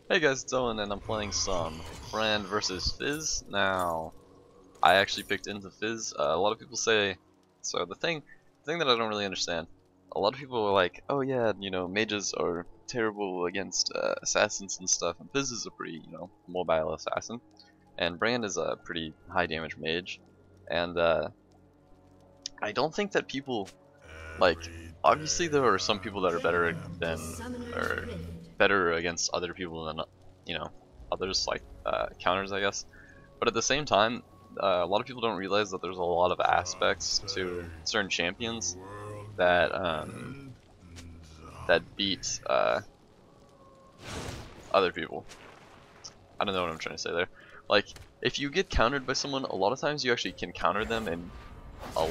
Hey guys, it's Owen and I'm playing some Brand versus Fizz. Now, I actually picked into Fizz. A lot of people say, so the thing that I don't really understand, a lot of people are like, oh yeah, mages are terrible against assassins and stuff, and Fizz is a pretty, mobile assassin, and Brand is a pretty high damage mage, and I don't think that people, like, obviously there are some people that are better than, or better against other people than others, like counters, I guess. But at the same time, a lot of people don't realize that there's a lot of aspects to certain champions that that beat other people. I don't know what I'm trying to say there. Like, if you get countered by someone, a lot of times you actually can counter them in a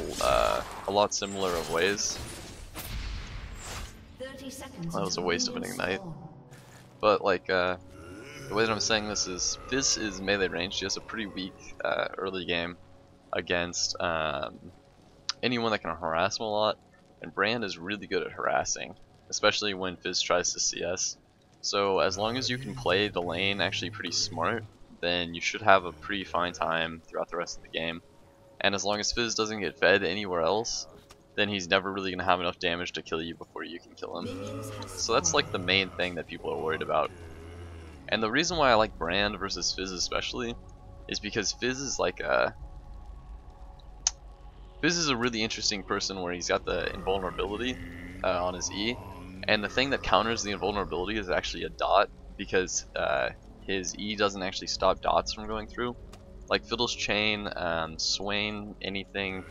lot similar of ways. That was a waste of an ignite. But like, the way that I'm saying this is melee ranged. He has a pretty weak early game against anyone that can harass him a lot, and Brand is really good at harassing, especially when Fizz tries to CS. So as long as you can play the lane actually pretty smart, then you should have a pretty fine time throughout the rest of the game. And as long as Fizz doesn't get fed anywhere else, then he's never really going to have enough damage to kill you before you can kill him. So that's like the main thing that people are worried about. And the reason why I like Brand versus Fizz especially is because Fizz is like Fizz is a really interesting person where he's got the invulnerability on his E, and the thing that counters the invulnerability is actually a dot, because his E doesn't actually stop dots from going through. Like Fiddle's Chain, Swain, anything,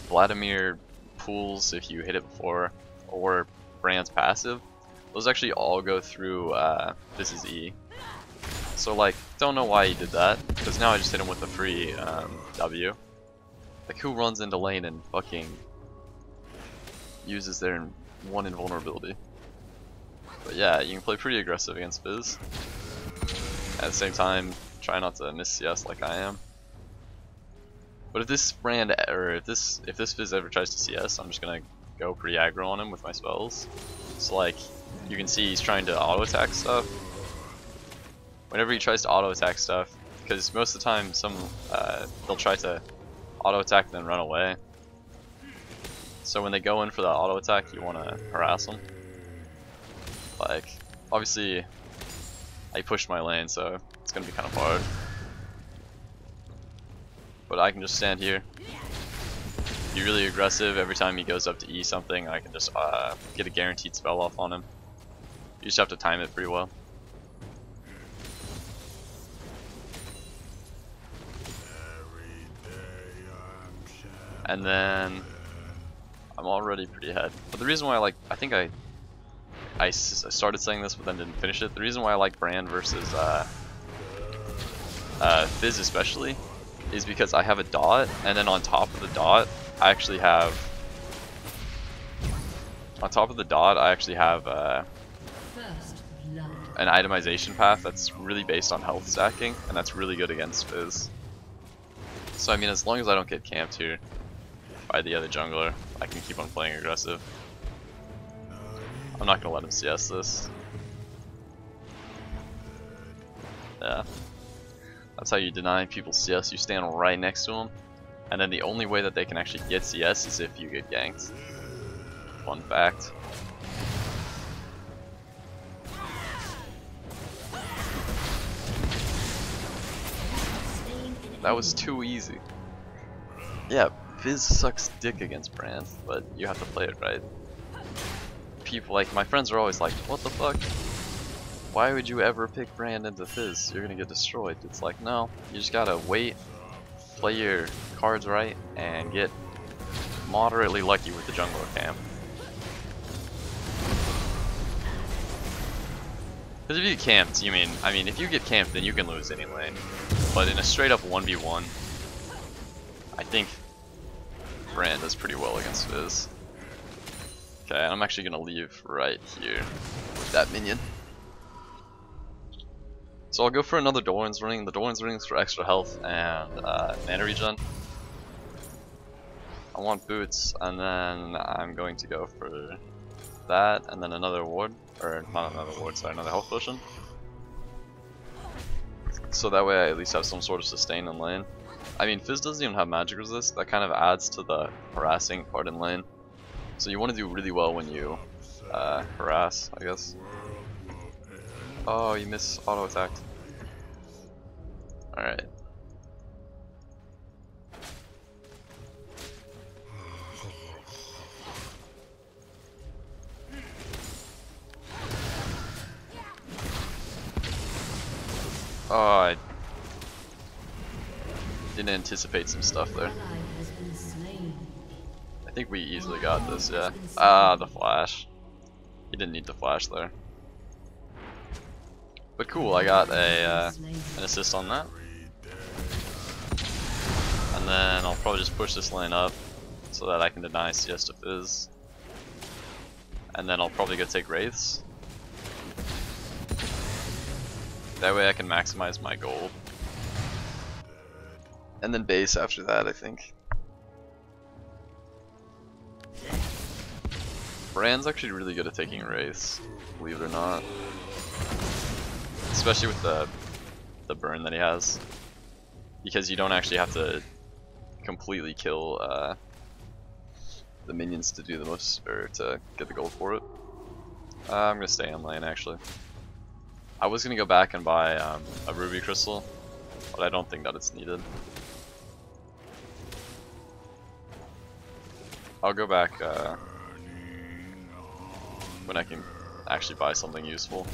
Vladimir pools if you hit it before, or Brand's passive, those actually all go through Fizz's E. So like, don't know why he did that, because now I just hit him with a free W. Like, who runs into lane and fucking uses their one invulnerability? But yeah, you can play pretty aggressive against Fizz. At the same time, try not to miss CS like I am. But if this Brand, or if this Fizz ever tries to CS, I'm just gonna go pretty aggro on him with my spells. So like, you can see he's trying to auto attack stuff. Whenever he tries to auto attack stuff, because most of the time they'll try to auto attack and then run away. So when they go in for the auto attack, you want to harass them. Like, obviously, I pushed my lane, so it's gonna be kind of hard. But I can just stand here, be really aggressive. Every time he goes up to E something, I can just get a guaranteed spell off on him. You just have to time it pretty well. And then I'm already pretty ahead. But the reason why I think I started saying this but then didn't finish it. The reason why I like Brand versus Fizz especially is because I have a dot, and then on top of the dot I actually have an itemization path that's really based on health stacking, and that's really good against Fizz. So I mean, as long as I don't get camped here by the other jungler, I can keep on playing aggressive. I'm not gonna let him CS this. Yeah. That's how you deny people CS. You stand right next to them, and then the only way that they can actually get CS is if you get ganked. Fun fact. That was too easy. Yeah, Fizz sucks dick against Brand, but you have to play it right. People, like, my friends are always like, what the fuck? Why would you ever pick Brand into Fizz? You're gonna get destroyed. It's like, no, you just gotta wait, play your cards right, and get moderately lucky with the jungler camp. Because if you get camped, I mean, if you get camped, then you can lose any lane. But in a straight up 1v1, I think Brand does pretty well against Fizz. Okay, I'm actually gonna leave right here with that minion. So I'll go for another Doran's Ring. The Doran's Ring is for extra health and mana regen. I want boots, and then I'm going to go for that, and then another ward. or not another ward, sorry, another health potion. So that way I at least have some sort of sustain in lane. I mean, Fizz doesn't even have magic resist, that kind of adds to the harassing part in lane. So you want to do really well when you harass, I guess. Oh, you miss auto attacked. Alright. Oh, I didn't anticipate some stuff there. I think we easily got this, yeah. Ah, the flash. He didn't need the flash there. But cool, I got a an assist on that. And then I'll probably just push this lane up so that I can deny CS to Fizz. And then I'll probably go take Wraiths. That way I can maximize my gold. And then base after that, I think. Brand's actually really good at taking Wraiths, believe it or not. Especially with the burn that he has. Because you don't actually have to completely kill the minions to do the most, or to get the gold for it. I'm gonna stay in lane actually. I was gonna go back and buy a ruby crystal, but I don't think that it's needed. I'll go back when I can actually buy something useful.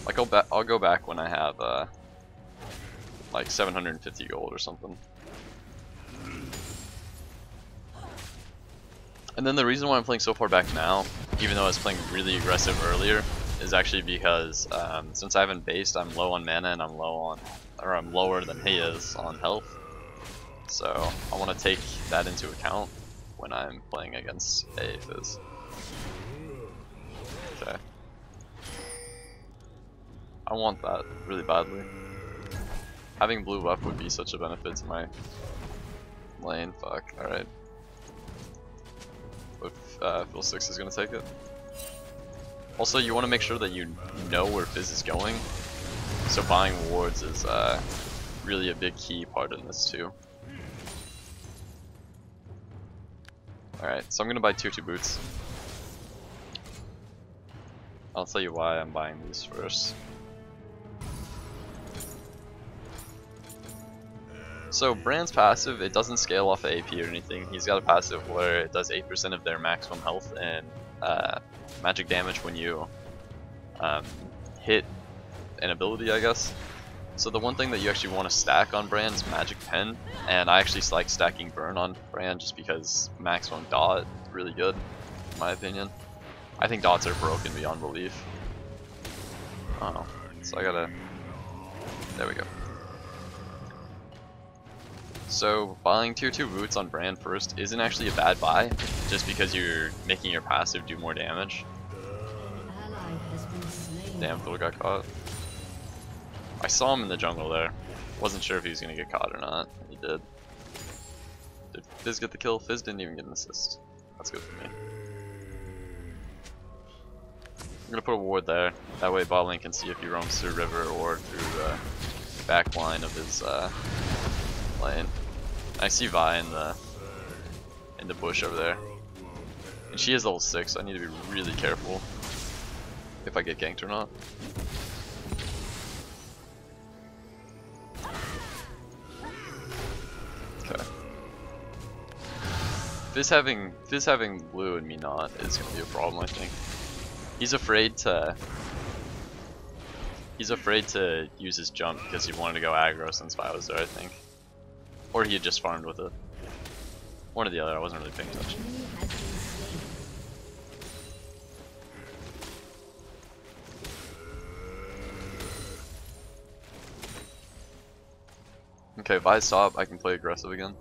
Like I'll go back when I have like 750 gold or something. And then the reason why I'm playing so far back now, even though I was playing really aggressive earlier, is actually because since I haven't based, I'm low on mana and I'm lower than he is on health. So I want to take that into account when I'm playing against a Fizz. Okay. I want that really badly. Having blue buff would be such a benefit to my lane. Fuck. Alright. Phil 6 is gonna take it. Also, you want to make sure that you know where Fizz is going. So buying wards is really a big key part in this too. Alright, so I'm gonna buy tier 2 boots. I'll tell you why I'm buying these first. So Brand's passive, it doesn't scale off of AP or anything. He's got a passive where it does 8% of their maximum health and magic damage when you hit an ability, I guess. So the one thing that you actually want to stack on Brand is Magic Pen, and I actually like stacking Burn on Brand just because maximum dot is really good, in my opinion. I think dots are broken beyond belief. Oh, so I gotta... There we go. So buying tier 2 boots on Brand first isn't actually a bad buy, just because you're making your passive do more damage. Damn, Phil got caught. I saw him in the jungle there. Wasn't sure if he was gonna get caught or not. He did. Did Fizz get the kill? Fizz didn't even get an assist. That's good for me. I'm gonna put a ward there. That way bot lane can see if he roams through river or through the back line of his lane. I see Vi in the bush over there. And she is level 6, so I need to be really careful if I get ganked or not. Okay. Fizz having blue and me not is gonna be a problem, I think. He's afraid to use his jump because he wanted to go aggro since Vi was there, I think. Or he had just farmed with it. One or the other, I wasn't really paying attention. Okay, if I stop, I can play aggressive again.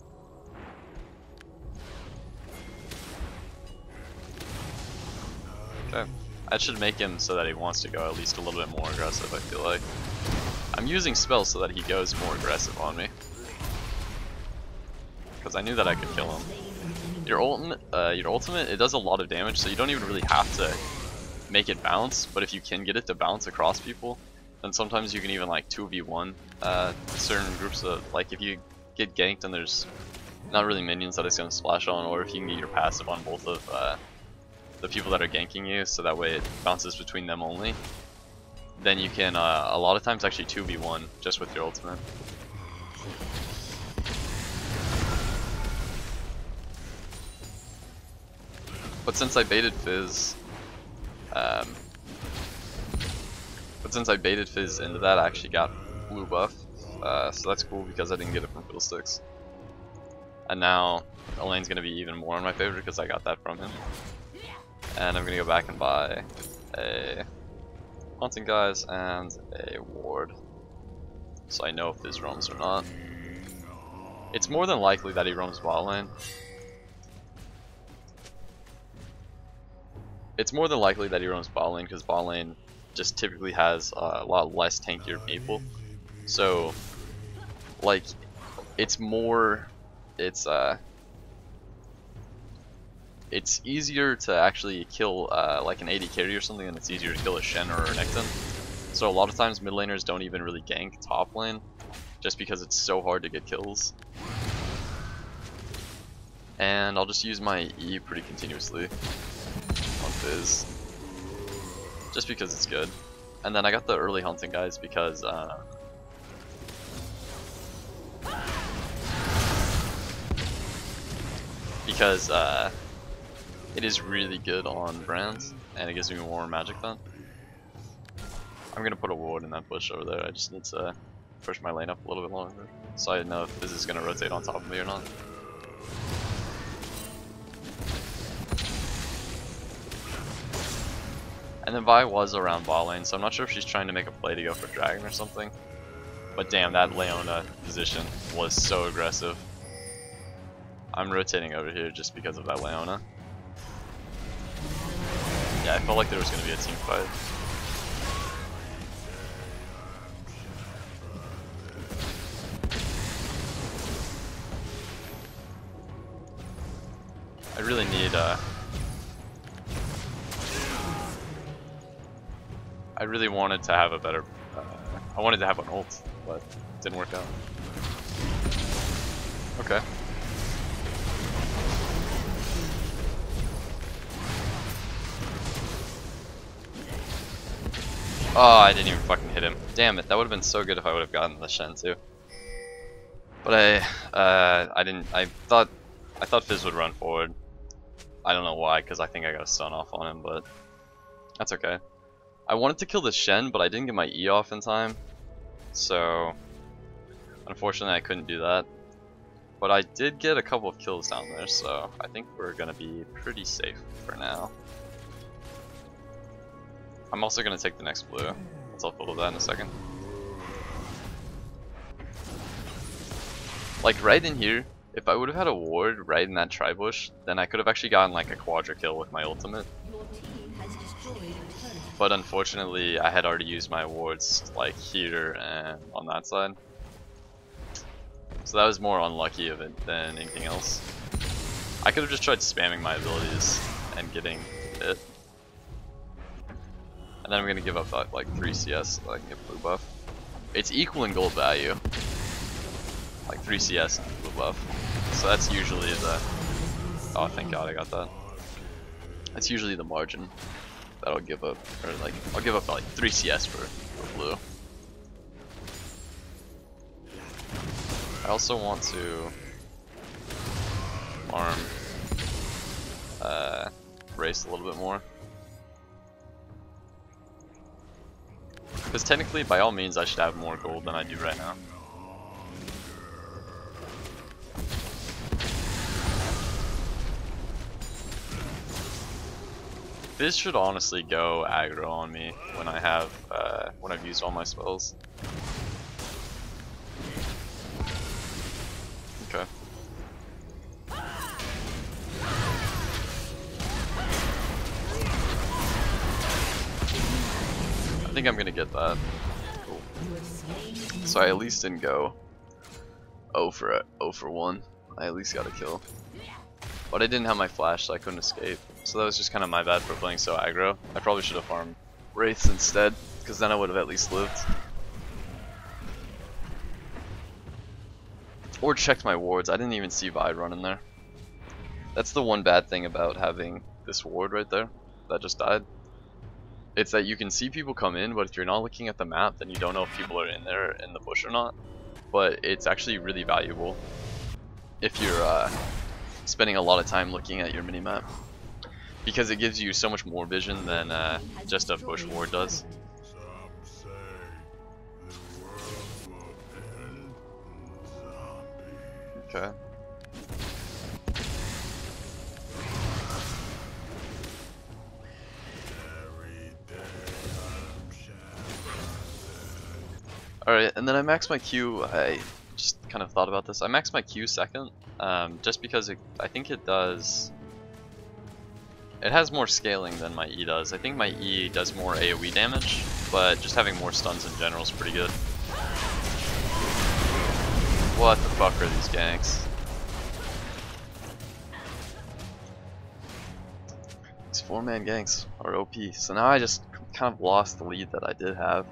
Okay. That should make him so that he wants to go at least a little bit more aggressive, I feel like. I'm using spells so that he goes more aggressive on me. Because I knew that I could kill him. Your ultimate, it does a lot of damage, so you don't even really have to make it bounce, but if you can get it to bounce across people, then sometimes you can even like 2v1 certain groups of, like if you get ganked and there's not really minions that it's going to splash on, or if you can get your passive on both of the people that are ganking you, so that way it bounces between them only, then you can a lot of times actually 2v1 just with your ultimate. But since I baited Fizz, into that, I actually got blue buff, so that's cool because I didn't get it from Fiddlesticks. And now Elaine's gonna be even more in my favor because I got that from him. And I'm gonna go back and buy a Haunting Guys and a Ward, so I know if Fizz roams or not. It's more than likely that he roams bot lane. It's more than likely that he roams bot lane because bot lane just typically has a lot less tankier people. So, like, it's easier to actually kill like an AD carry or something than it's easier to kill a Shen or an Ekton. So a lot of times mid laners don't even really gank top lane just because it's so hard to get kills. And I'll just use my E pretty continuously on Fizz, just because it's good. And then I got the early Hunting Guys because it is really good on brands, and it gives me more magic then. I'm gonna put a ward in that bush over there. I just need to push my lane up a little bit longer, so I know if this is gonna rotate on top of me or not. And then Vi was around bot lane, so I'm not sure if she's trying to make a play to go for Dragon or something. But damn, that Leona position was so aggressive. I'm rotating over here just because of that Leona. Yeah, I felt like there was going to be a team fight. I really need I really wanted to have a better I wanted to have an ult, but it didn't work out. Okay. Oh, I didn't even fucking hit him. Damn it, that would have been so good if I would have gotten the Shen too. But I didn't. I thought Fizz would run forward. I don't know why, because I think I got a stun off on him, but that's okay. I wanted to kill the Shen, but I didn't get my E off in time, so unfortunately I couldn't do that. But I did get a couple of kills down there, so I think we're gonna be pretty safe for now. I'm also gonna take the next blue. I'll tell Phil that in a second. Like right in here, if I would have had a ward right in that tri-bush, then I could have actually gotten like a quadra kill with my ultimate. But unfortunately, I had already used my wards like here and on that side. So that was more unlucky of it than anything else. I could have just tried spamming my abilities and getting it. And then I'm gonna give up that, like 3 CS so that I can get blue buff. It's equal in gold value. Like 3 CS and blue buff. So that's usually the... Oh, thank god I got that. That's usually the margin that I'll give up. Or like, I'll give up like 3 CS for blue. I also want to farm race a little bit more. Because technically, by all means, I should have more gold than I do right now. Fizz should honestly go aggro on me when I have when I've used all my spells. Okay. I think I'm gonna get that. Cool. So I at least didn't go 0 for 1. I at least got a kill. But I didn't have my flash, so I couldn't escape. So that was just kind of my bad for playing so aggro. I probably should have farmed Wraiths instead, because then I would have at least lived. Or checked my wards. I didn't even see Vide running there. That's the one bad thing about having this ward right there that just died. It's that you can see people come in, but if you're not looking at the map, then you don't know if people are in there in the bush or not. But it's actually really valuable if you're spending a lot of time looking at your minimap, because it gives you so much more vision than just a bush ward does. Okay. Alright, and then I maxed my Q. I just kind of thought about this. I maxed my Q second, just because I think it does. It has more scaling than my E does. I think my E does more AoE damage, but just having more stuns in general is pretty good. What the fuck are these ganks? These 4-man ganks are OP. So now I just kind of lost the lead that I did have.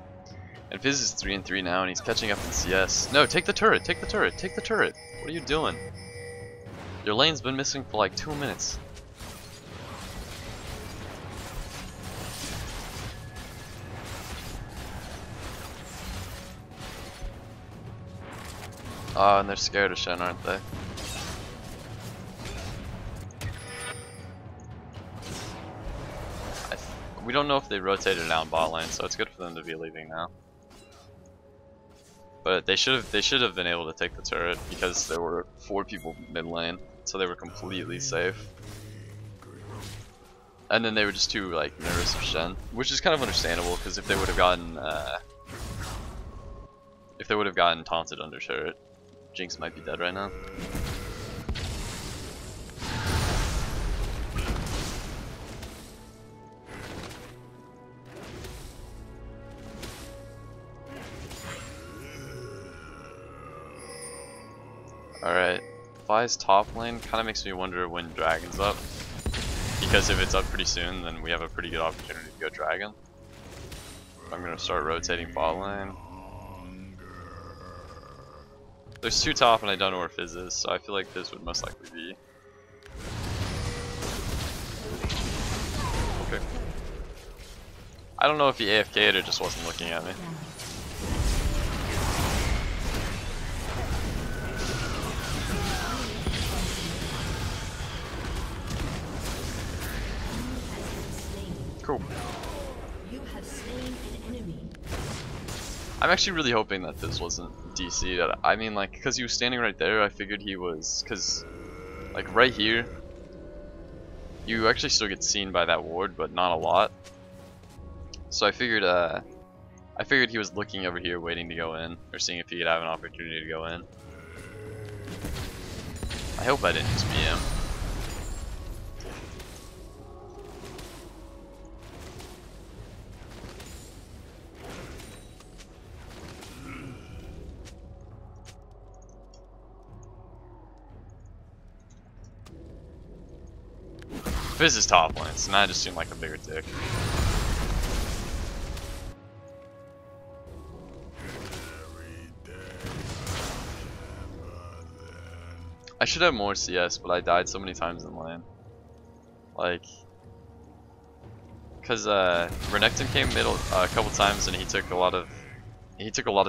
And Fizz is 3-3 now, and he's catching up in CS. No, take the turret, take the turret, take the turret. What are you doing? Your lane's been missing for like 2 minutes. Oh, and they're scared of Shen, aren't they? We don't know if they rotated down bot lane, so it's good for them to be leaving now. But they should have been able to take the turret because there were 4 people mid lane, so they were completely safe. And then they were just too like nervous of Shen, which is kind of understandable because if they would have gotten taunted under turret, Jinx might be dead right now. Alright, Fi's top lane kind of makes me wonder when Dragon's up, because if it's up pretty soon, then we have a pretty good opportunity to go Dragon. I'm going to start rotating bot lane. There's 2 top and I don't know where Fizz is, so I feel like Fizz would most likely be. Okay. I don't know if he AFK'd or just wasn't looking at me. Cool. I'm actually really hoping that this wasn't DC. I mean, like, because he was standing right there, I figured he was, because, like, right here, you actually still get seen by that ward, but not a lot. So I figured he was looking over here, waiting to go in, or seeing if he could have an opportunity to go in. I hope I didn't just BM. Fizz is top lane, so now I just seem like a bigger dick. I should have more CS, but I died so many times in lane. Like, cause Renekton came middle a couple times and he took a lot of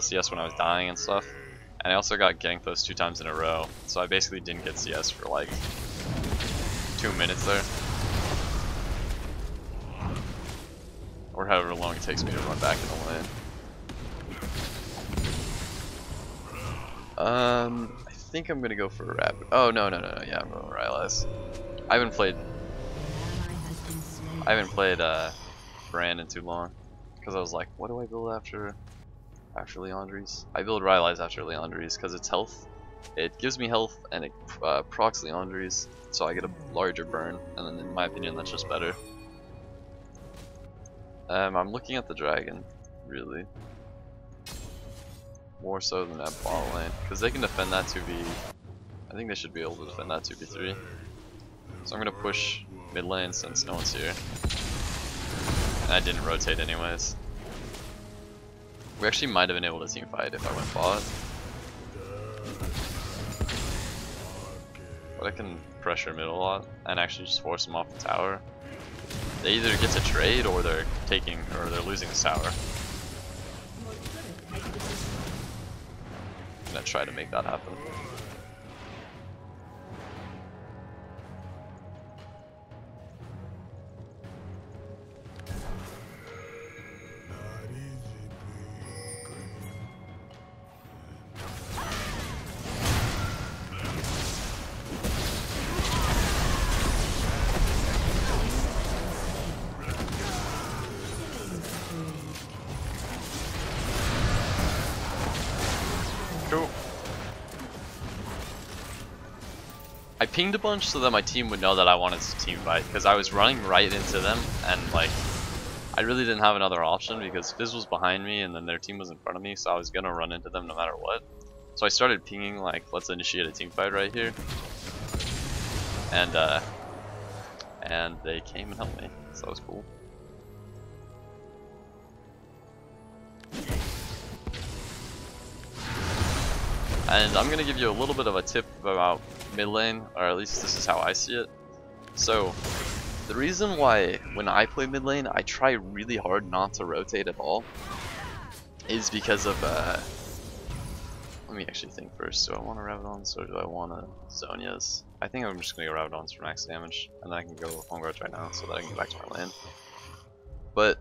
CS when I was dying and stuff. And I also got ganked those 2 times in a row, so I basically didn't get CS for like 2 minutes there. Or however long it takes me to run back in the lane. I think I'm gonna go for a rapid. Oh no, yeah, I'm going to Rylai's. I haven't played Brand in too long, because I was like, what do I build after Leandri's? I build Rylai's after Leandri's because it's health. It gives me health and it procs Leandri's, so I get a larger burn, and then in my opinion that's just better. I'm looking at the dragon, really. More so than that bot lane, because they can defend that 2v. I think they should be able to defend that 2v3. So I'm gonna push mid lane since no one's here. And I didn't rotate anyways. We actually might have been able to team fight if I went bot. But I can pressure mid a lot and actually just force them off the tower. They either get to trade or they're losing this tower. I'm gonna try to make that happen. Cool. I pinged a bunch so that my team would know that I wanted to team fight, because I was running right into them, and like, I really didn't have another option because Fizz was behind me and then their team was in front of me, so I was gonna run into them no matter what. So I started pinging like, let's initiate a team fight right here, and they came and helped me, so that was cool. And I'm gonna give you a little bit of a tip about mid lane, or at least this is how I see it. So, the reason why when I play mid lane I try really hard not to rotate at all is because of, let me actually think first. Do I want to Rabadons or do I want to Zonias? I think I'm just gonna go Rabadons for max damage, and then I can go Home Guards right now so that I can get back to my lane. But,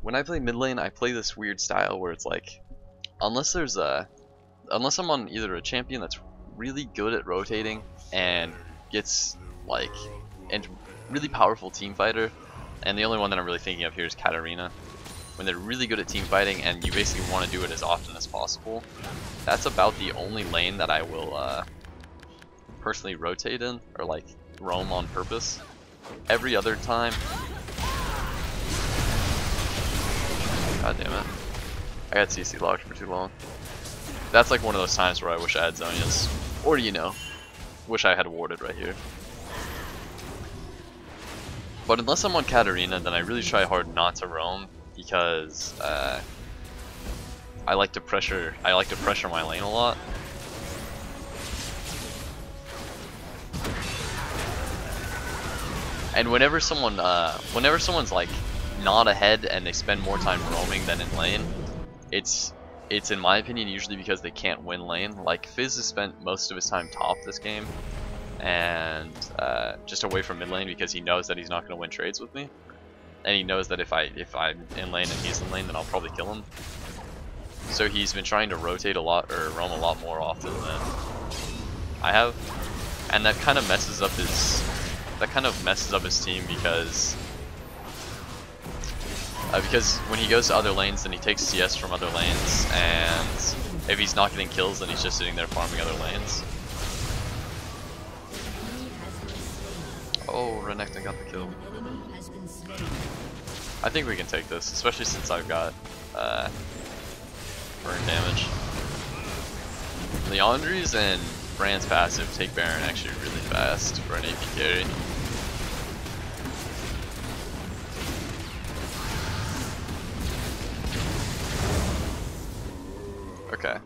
when I play mid lane I play this weird style where it's like, unless I'm on either a champion that's really good at rotating and gets like and really powerful team fighter, and the only one that I'm really thinking of here is Katarina. When they're really good at team fighting and you basically want to do it as often as possible, that's about the only lane that I will personally rotate in or like roam on purpose. Every other time, god damn it, I got CC locked for too long. That's like one of those times where I wish I had Zonias, or you know, wish I had warded right here. But unless I'm on Katarina, then I really try hard not to roam because I like to pressure my lane a lot. And whenever someone's like not ahead and they spend more time roaming than in lane, it's in my opinion usually because they can't win lane. Like Fizz has spent most of his time top this game and just away from mid lane because he knows that he's not going to win trades with me, and he knows that if I'm in lane and he's in lane, then I'll probably kill him. So he's been trying to rotate a lot or roam a lot more often than I have, and that kind of messes up his team because when he goes to other lanes, then he takes CS from other lanes, and if he's not getting kills, then he's just sitting there farming other lanes. Oh, Renekton got the kill. I think we can take this, especially since I've got burn damage. Leandri's and Brand's passive take Baron actually really fast for an AP carry. Okay.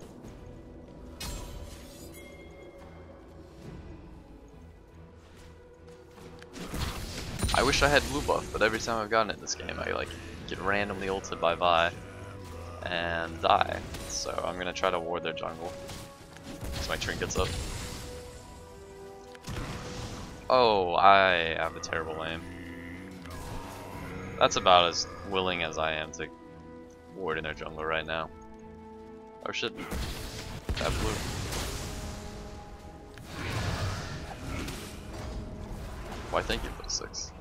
I wish I had blue buff, but every time I've gotten it this game, I like get randomly ulted by Vi and die. So I'm gonna try to ward their jungle. So my trinket's up. Oh, I have a terrible aim. That's about as willing as I am to ward in their jungle right now. Oh shit. That blue. Why thank you for the 6.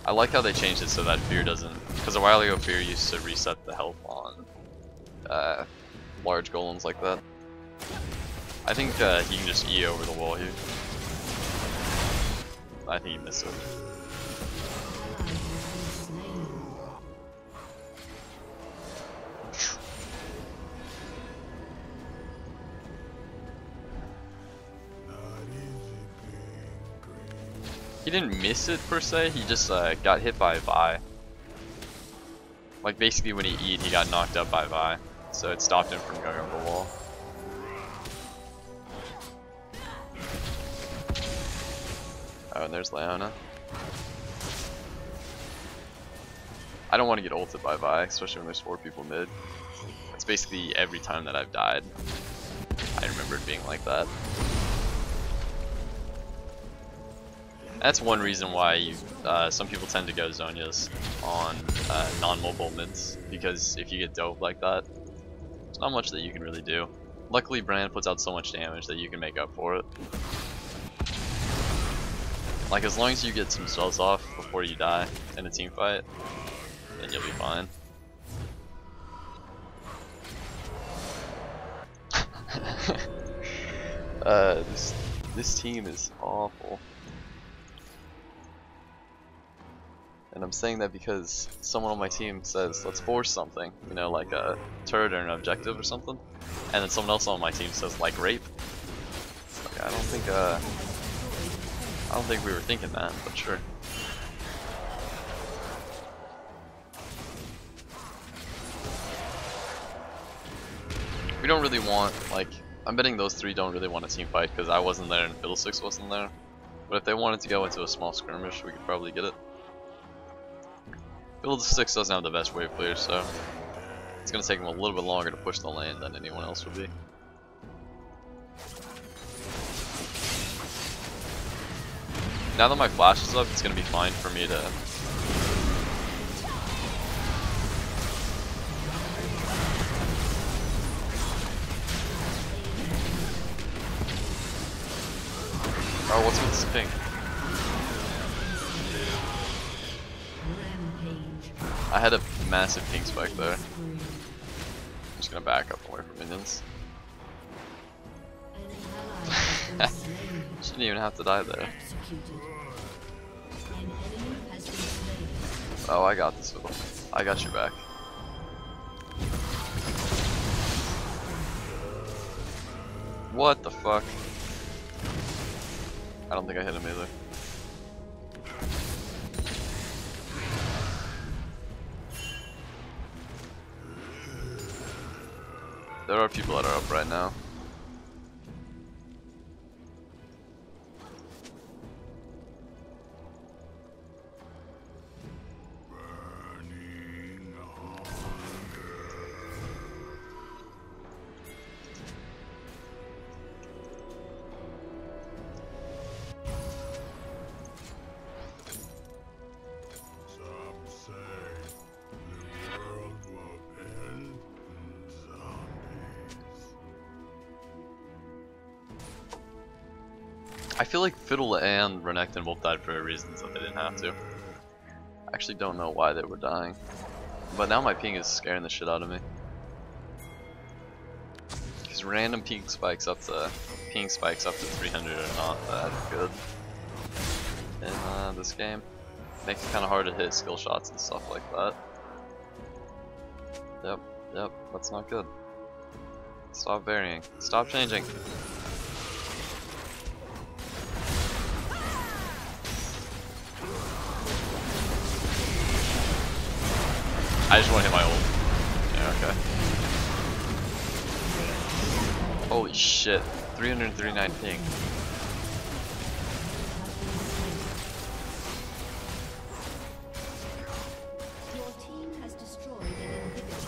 I like how they changed it so that Fear doesn't, because a while ago Fear used to reset the health on large golems like that. I think he can just E over the wall here. I think he missed it. He didn't miss it per se, he just got hit by a Vi. Like basically when he E'd, he got knocked up by Vi. So it stopped him from going over the wall. Oh, and there's Leona. I don't want to get ulted by Vi, especially when there's 4 people mid. That's basically every time that I've died. I remember it being like that. That's one reason why some people tend to go Zhonya's on non-mobile mids, because if you get dove like that, there's not much that you can really do. Luckily, Brand puts out so much damage that you can make up for it. Like, as long as you get some spells off before you die in a team fight, then you'll be fine. This team is awful. And I'm saying that because someone on my team says, let's force something, you know, like a turret or an objective or something. And then someone else on my team says, like rape. Okay, I don't think we were thinking that, but sure. We don't really want, like, I'm betting those 3 don't really want a team fight because I wasn't there and Fiddlesticks wasn't there. But if they wanted to go into a small skirmish, we could probably get it. Fiddlesticks doesn't have the best wave clear, so it's going to take him a little bit longer to push the lane than anyone else would be. Now that my flash is up, it's going to be fine for me to... Oh, what's with this ping? I had a massive ping spike there. I'm just gonna back up away from minions. Shouldn't even have to die there. Oh, I got this Fiddle. I got your back. What the fuck? I don't think I hit him either. There are people that are up right now. I feel like Fiddle and Renekton both died for reasons that they didn't have to. I actually don't know why they were dying. But now my ping is scaring the shit out of me. Because random ping spikes up to 300 are not that good in this game. Makes it kind of hard to hit skill shots and stuff like that. Yep, that's not good. Stop varying. Stop changing. I just want to hit my ult. Yeah, okay. Holy shit. 339 ping. Your team has destroyed an inhibitor.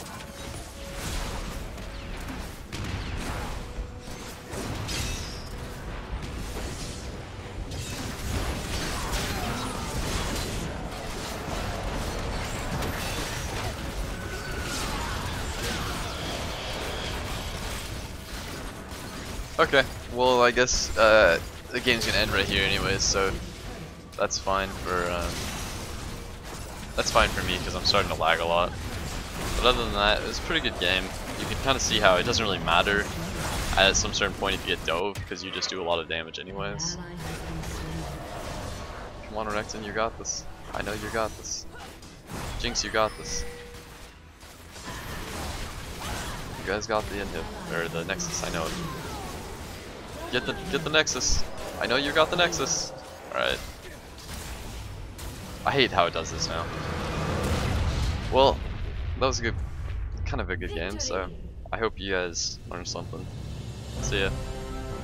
Okay, well I guess the game's gonna end right here anyways, so that's fine for me because I'm starting to lag a lot. But other than that, it was a pretty good game. You can kind of see how it doesn't really matter at some certain point if you get dove because you just do a lot of damage anyways. Come on, Renekton, you got this. I know you got this. Jinx, you got this. You guys got the inhib or the Nexus. I know it. Get the Nexus. I know you got the Nexus. Alright. I hate how it does this now. Well, that was a good, kind of a good game, so I hope you guys learned something. See ya.